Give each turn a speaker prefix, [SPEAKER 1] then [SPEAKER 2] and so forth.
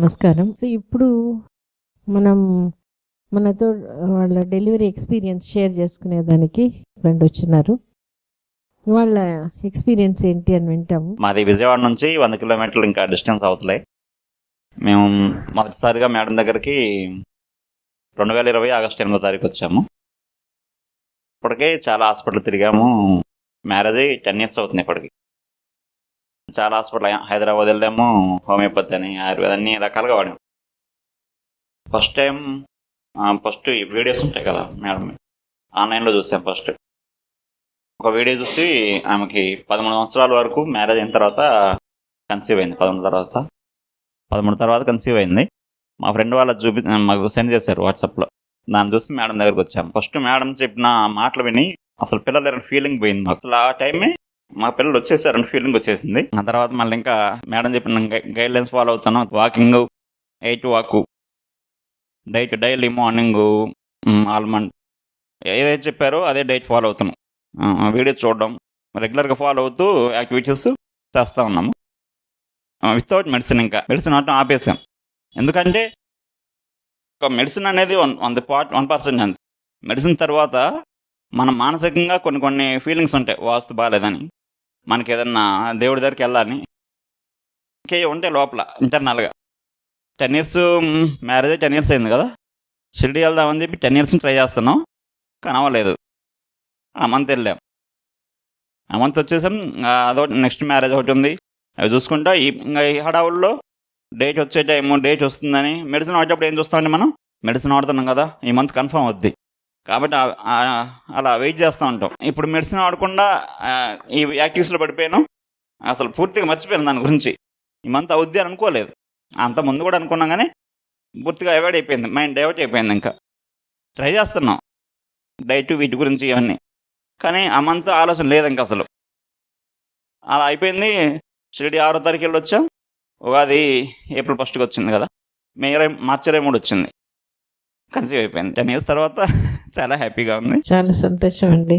[SPEAKER 1] నమస్కారం. సో, ఇప్పుడు మనం మనతో వాళ్ళ డెలివరీ ఎక్స్‌పీరియన్స్ షేర్ చేసుకునేదానికి ఫ్రెండ్ వచ్చినారు. వాళ్ళ ఎక్స్‌పీరియన్స్ ఏంటి అని వింటాము.
[SPEAKER 2] మాది విజయవాడ నుంచి 100 కిలోమీటర్లు ఇంకా డిస్టెన్స్ అవుతలే. మేము మొదటిసారిగా మేడం దగ్గరికి 2020 ఆగస్టు 8వ తారీఖు వచ్చాము. ఇప్పటికే చాలా హాస్పిటల్ తిరిగాము. మ్యారేజ్ 10 ఇయర్స్ అవుతుంది ఇప్పటికి. చాలా హాస్పిటల్ హైదరాబాద్ వెళ్ళాము. హోమియోపతి అని, ఆయుర్వేద అన్ని రకాలుగా వాడాము. ఫస్ట్ టైం ఫస్ట్ ఈ వీడియోస్ ఉంటాయి కదా మేడం, ఆన్లైన్లో చూసాం. ఫస్ట్ ఒక వీడియో చూసి ఆమెకి 13 సంవత్సరాల వరకు మ్యారేజ్ అయిన తర్వాత కన్సీవ్ అయింది. 13 తర్వాత కన్సీవ్ అయింది. మా ఫ్రెండ్ వాళ్ళ మాకు సెండ్ చేశారు వాట్సాప్లో. దాన్ని చూసి మేడం దగ్గరికి వచ్చాము. ఫస్ట్ మేడం చెప్పిన మాటలు విని అసలు పిల్లలు లేరని ఫీలింగ్ పోయింది మాకు. అసలు ఆ టైమే మా పిల్లలు వచ్చేసారని ఫీలింగ్ వచ్చేసింది. ఆ తర్వాత మళ్ళీ ఇంకా మేడం చెప్పిన గైడ్ లైన్స్ ఫాలో అవుతాను. Walking, 8 walk, diet, daily morning almond, ఏదైతే చెప్పారో అదే డైట్ ఫాలో అవుతున్నాం. వీడియో చూడడం, రెగ్యులర్గా ఫాలో అవుతూ యాక్టివిటీస్ చేస్తూ ఉన్నాము. వితౌట్ మెడిసిన్, ఇంకా మెడిసిన్ వాడటం ఆపేసాం. ఎందుకంటే ఒక మెడిసిన్ అనేది 1% అంతే. మెడిసిన్ తర్వాత మనం మానసికంగా కొన్ని ఫీలింగ్స్ ఉంటాయి. వాస్తు బాగాలేదని, మనకి ఏదన్నా దేవుడి దగ్గరికి వెళ్ళాలని, ఇంకే ఉంటాయి లోపల ఇంటర్నల్గా. 10 ఇయర్స్ మ్యారేజ్ 10 ఇయర్స్ అయింది కదా, షిరిడి వెళ్దామని చెప్పి 10 ఇయర్స్ ట్రై చేస్తున్నాం, కానీ అవ్వలేదు. ఆ మంత్ వెళ్ళాం. ఆ మంత్ వచ్చేసాం. అదొకటి, నెక్స్ట్ మ్యారేజ్ ఒకటి ఉంది. అవి చూసుకుంటా ఇంకా ఈ హడావుల్లో డేట్ వచ్చే టైము, డేట్ వస్తుందని మెడిసిన్ వాడేటప్పుడు ఏం చూస్తామండి, మనం మెడిసిన్ వాడుతున్నాం కదా, ఈ మంత్ కన్ఫర్మ్ అవుద్ది కాబట్టి అలా వెయిట్ చేస్తూ ఉంటాం. ఇప్పుడు మెడిసిన్ వాడకుండా ఈ యాక్టివిటీస్లో పడిపోయాను. అసలు పూర్తిగా మర్చిపోయాను దాని గురించి. ఈ మంత్ అవుద్ది అని అనుకోలేదు. అంత ముందు కూడా అనుకున్నాం, కానీ పూర్తిగా అవాయిడ్ అయిపోయింది, మైండ్ డైవర్ట్ అయిపోయింది. ఇంకా ట్రై చేస్తున్నాం డైట్, వీటి గురించి ఇవన్నీ, కానీ ఆ మంత్ ఆలోచన లేదు ఇంకా అసలు. అలా అయిపోయింది. షిరిడి 6వ తారీఖు వెళ్ళి వచ్చాం. ఉగాది ఏప్రిల్ 1కి వచ్చింది కదా, మార్చి 23 వచ్చింది. కన్సీవ్ అయిపోయింది. 10 ఇయర్స్ తర్వాత చాలా హ్యాపీగా ఉంది.
[SPEAKER 1] చాలా సంతోషం అండి.